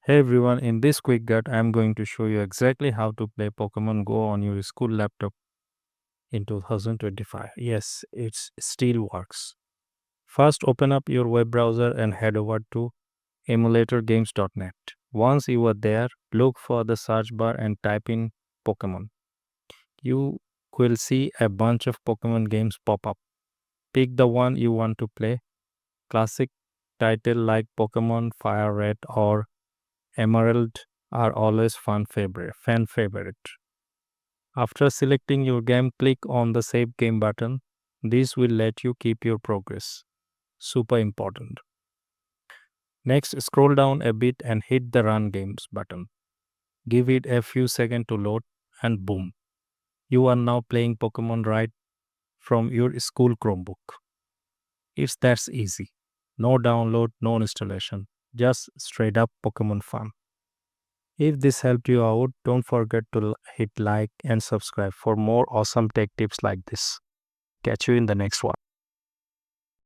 Hey everyone, in this quick guide, I'm going to show you exactly how to play Pokemon Go on your school laptop in 2025. Yes, it still works. First, open up your web browser and head over to emulatorgames.net. Once you are there, look for the search bar and type in Pokemon. You will see a bunch of Pokemon games pop up. Pick the one you want to play. Classic title like Pokemon Fire Red or Emerald are always fan favorite. After selecting your game, click on the Save Game button. This will let you keep your progress. Super important. Next, scroll down a bit and hit the Run Games button. Give it a few seconds to load, and boom, you are now playing Pokemon right from your school Chromebook. It's that easy. No download, no installation. Just straight up Pokemon fun. If this helped you out, don't forget to hit like and subscribe for more awesome tech tips like this. Catch you in the next one.